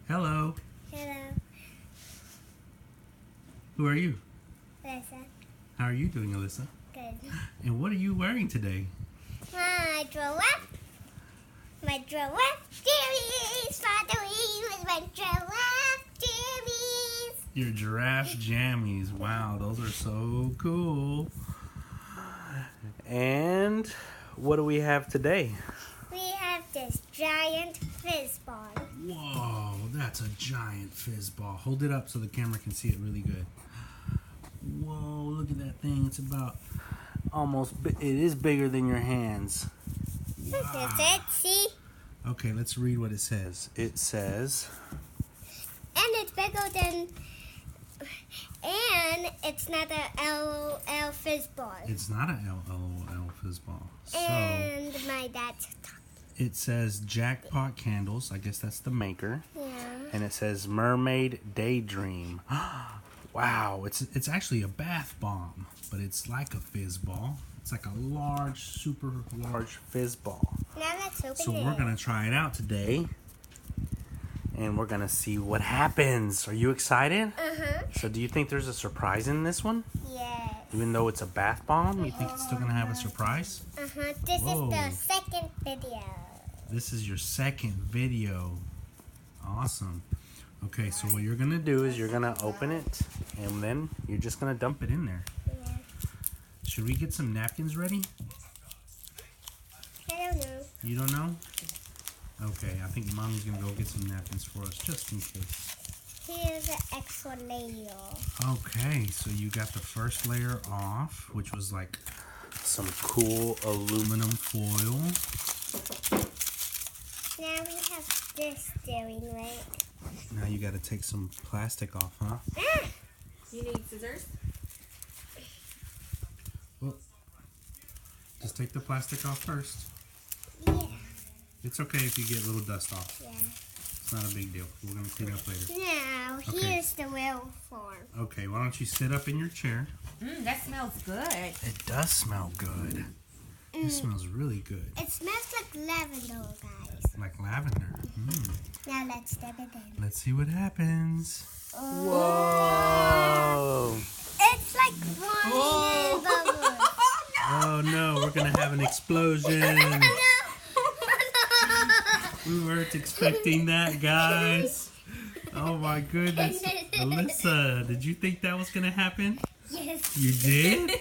Hello. Hello. Who are you? Alyssa. How are you doing, Alyssa? Good. And what are you wearing today? My giraffe. My giraffe jammies. Father, with my giraffe jammies. Your giraffe jammies. Wow, those are so cool. And what do we have today? We have this giant fizz ball. Whoa, that's a giant fizz ball. Hold it up so the camera can see it really good. Whoa, look at that thing. It's about it is bigger than your hands. Wow. That's it, see? Okay, let's read what it says. It says... And it's bigger than... And it's not a LOL fizz ball. It's not a LOL fizz ball. So, And my dad's talking. it says Jackpot Candles. I guess that's the maker. Yeah. And it says Mermaid Daydream. Wow, it's actually a bath bomb, but it's like a fizz ball. It's like a large, super large fizz ball. Now let's open it. So we're going to try it out today. And we're going to see what happens. Are you excited? Uh-huh. So do you think there's a surprise in this one? Yes. Even though it's a bath bomb, you think it's still going to have a surprise? Uh-huh. This Whoa. is the second video. This is your second video. Awesome. Okay, so what you're going to do is you're going to open it, and then you're just going to dump it in there. Yeah. Should we get some napkins ready? I don't know. You don't know? Okay, I think Mommy's going to go get some napkins for us, just in case. Here's an extra layer. Okay, so you got the first layer off, which was like some cool aluminum foil. Now we have this steering right. Now you got to take some plastic off, huh? Ah! You need scissors? Well, just take the plastic off first. Yeah. It's okay if you get a little dust off. Yeah. It's not a big deal. We're going to clean up later. Now, Okay. here's the real form. Okay, why don't you sit up in your chair? That smells good. It does smell good. It smells really good. It smells like lavender, guys. Like lavender. Now let's step it in. Let's see what happens. Oh. Whoa! It's like running in bubbles. Oh no, we're going to have an explosion. We weren't expecting that, guys. Oh my goodness. Alyssa, did you think that was going to happen? Yes. You did?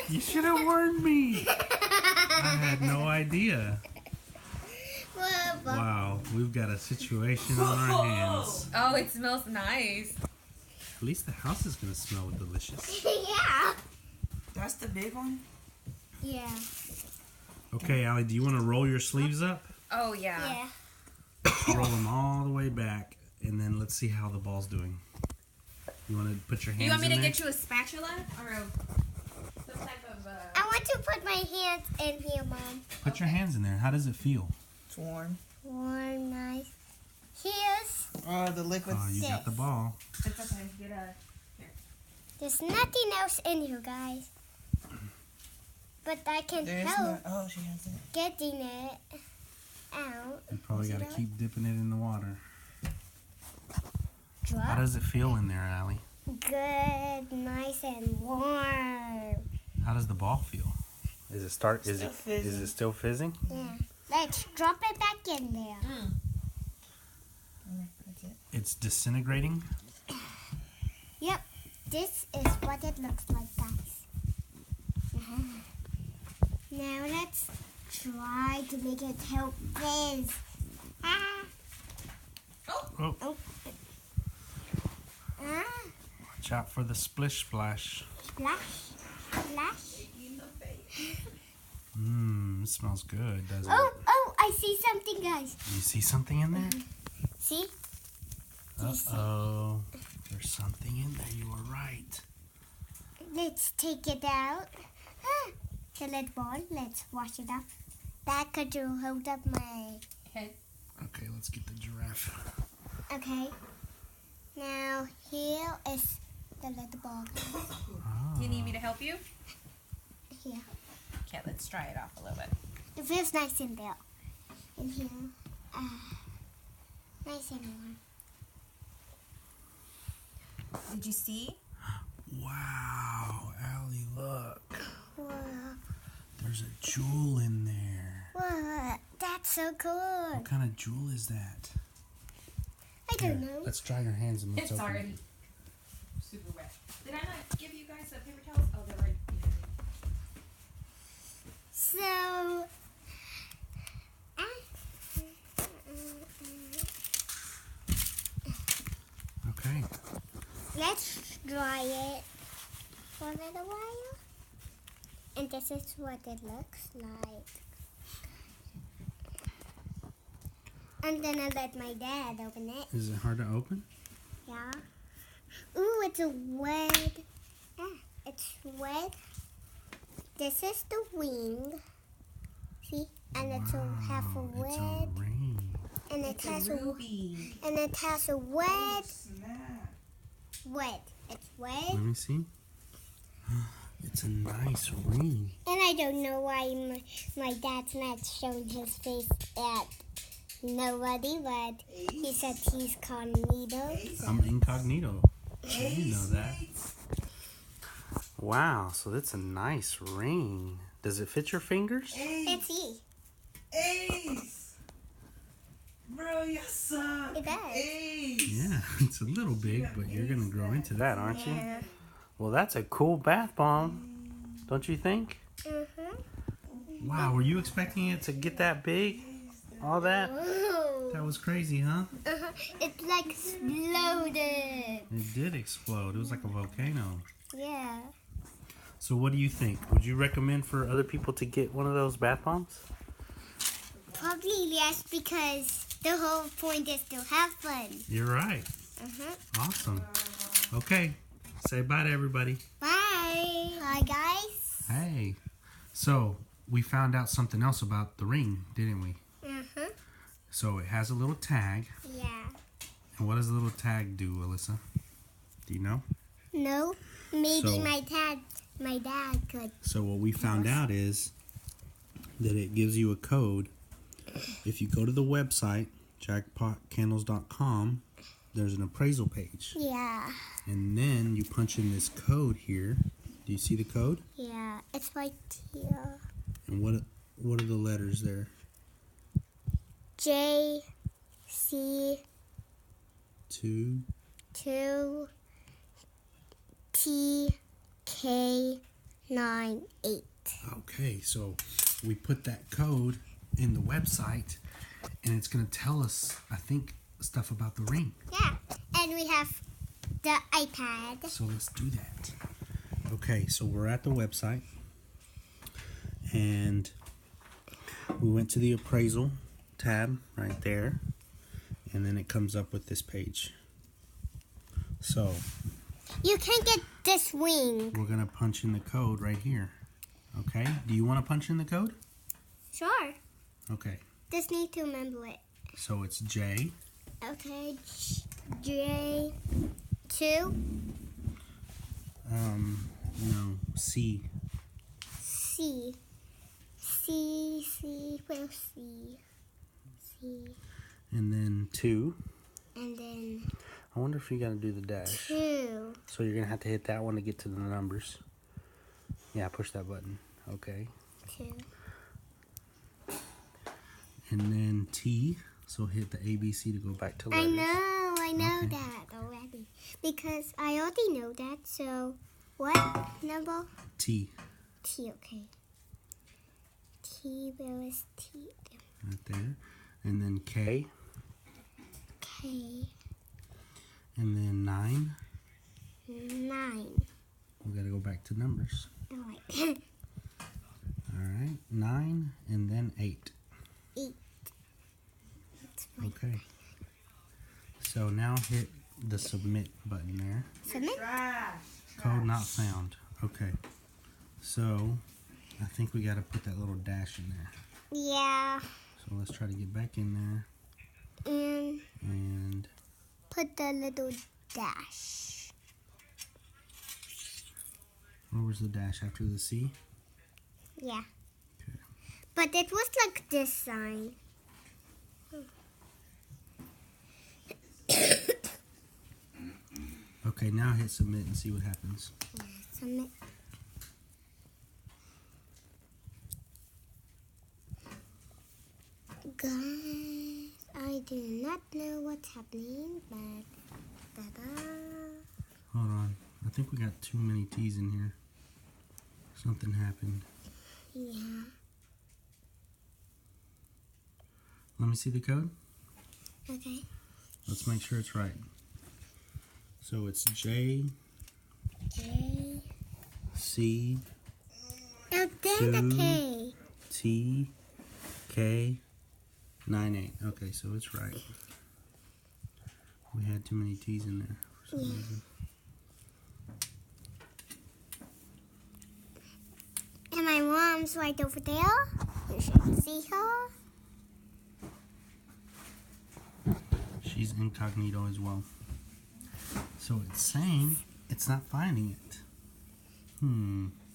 You should have warned me. I had no idea. Wow, we've got a situation on our hands. Oh, it smells nice. At least the house is going to smell delicious. Yeah. That's the big one? Yeah. Okay, Allie, do you want to roll your sleeves up? Oh, yeah. Yeah. Roll them all the way back, and then let's see how the ball's doing. You want to put your hands Do you want me in to there? get you a spatula? Or some type of... I want to put my hands in here, Mom. Put your hands in there. How does it feel? It's warm. Warm, nice. Here's... Oh, the liquid. Oh, you got the ball. It's okay. Get a... There's nothing else in here, guys. But I can There's help not. Oh, she has it. getting it out. You probably got to keep dipping it in the water. How Drop. does it feel in there, Allie? Good, nice and warm. How does the ball feel? Is it Still fizzing. still fizzing? Yeah. Let's drop it back in there. That's it. It's disintegrating. Yep. This is what it looks like, guys. Now let's try to make it help fizz. Ah. Oh, Oh. Ah. watch out for the splish splash. Splash. Splash. It smells good, doesn't Oh, I see something, guys. it? You see something in there? See? Uh-oh. There's something in there. You were right. Let's take it out. Ah. The lead ball. Let's wash it up. That could you hold up my... head. Okay, let's get the giraffe. Okay. Now, here is the lead ball. Oh. Do you need me to help you? Here. Okay, let's try it off a little bit. It feels nice in there. In here. Nice and warm. Did you see? Wow, Allie, look. Whoa. There's a jewel in there. Whoa. That's so cool. What kind of jewel is that? I don't know. Let's dry your hands and let's It's open already it. super wet. Did I not give you guys the paper towels? Oh, they're right behind me. So, Okay. let's dry it for a little while. And this is what it looks like. I'm gonna let my dad open it. Is it hard to open? Yeah. Ooh, it's a wet. It's wet. This is the wing. See? And it's a half a Wow, it's wet. a ring. And it has a Ruby. and it has a wet. Snap. Wet. It's wet. Let me see. It's a nice ring. And I don't know why my dad's not showing his face at nobody, but he said he's cognito. I'm incognito. I didn't know that. Wow, so that's a nice ring. Does it fit your fingers? It's E. Ace. Bro, you suck. It does. Ace. Yeah, it's a little big, but you're going to grow into that, aren't you? Well, that's a cool bath bomb, don't you think? Mm-hmm. Wow, were you expecting it to get that big? All that? Ooh. That was crazy, huh? It's like exploded. It did explode. It was like a volcano. Yeah. So what do you think? Would you recommend for other people to get one of those bath bombs? Probably yes, because the whole point is to have fun. You're right. Awesome. Okay. Say bye to everybody. Bye. Hi, guys. Hey. So, we found out something else about the ring, didn't we? So, it has a little tag. Yeah. And what does the little tag do, Alyssa? Do you know? No. Maybe So- my dad could. So, what we found out is that it gives you a code. If you go to the website, jackpotcandles.com, there's an appraisal page. Yeah. And then you punch in this code here. Do you see the code? Yeah. It's right here. And what are the letters there? J C 2. 2 T K 9 8. Okay, so we put that code in the website, and it's going to tell us, I think, stuff about the ring. Yeah. And we have the iPad. So let's do that. Okay, so we're at the website, and we went to the appraisal tab right there, and then it comes up with this page. So You can get this wing. we're going to punch in the code right here. Okay, do you want to punch in the code? Sure. Okay, Just need to remember it. so it's J, Okay. J 2 no, C, C C where's C? C and then 2. and then I wonder if you got to do the dash. 2. So you're going to have to hit that one to get to the numbers. Yeah, push that button. Okay. 2. And then T. So hit the ABC to go back to I letters. know Okay. that already. Because I already know that, so what number? T. T, okay. T, where is T? Right there. And then K. K, And then 9. 9. We got to go back to numbers. Alright. All right. 9 and then 8. 8. That's fine. Okay. So now hit the submit button there. Submit? Trash. Code not found. Okay. So I think we got to put that little dash in there. Yeah. So let's try to get back in there And and put the little dash. where was the dash after the C? Yeah. Okay. But it was like this sign. Okay. Okay, now hit submit and see what happens. Submit. Guys, I do not know what's happening, but Hold on. I think we got too many T's in here. Something happened. yeah. Let me see the code. Okay. Let's make sure it's right. So it's J A. C Oh, there's a K. T K 98. Okay, so it's right. We had too many T's in there for some reason. And my mom's right over there. You should see her. She's incognito as well. So it's saying it's not finding it.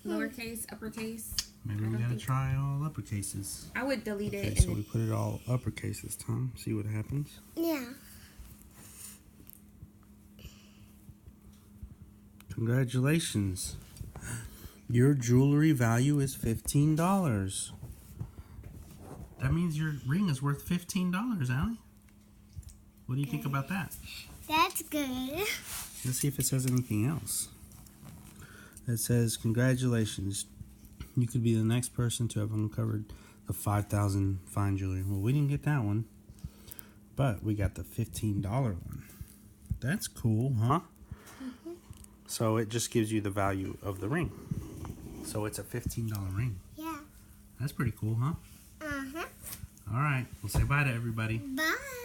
Lowercase, uppercase. Maybe we gotta try all uppercases. I would delete Okay, it. so we put it all uppercase this time. See what happens. Yeah. Congratulations. Your jewelry value is $15. That means your ring is worth $15, Allie. What do you think about that? That's good. Let's see if it says anything else. It says, congratulations. You could be the next person to have uncovered the 5,000 fine jewelry. Well, we didn't get that one. But we got the $15 one. That's cool, huh? Mm-hmm. So it just gives you the value of the ring. So it's a $15 ring. Yeah. That's pretty cool, huh? Uh-huh. All right. We'll say bye to everybody. Bye.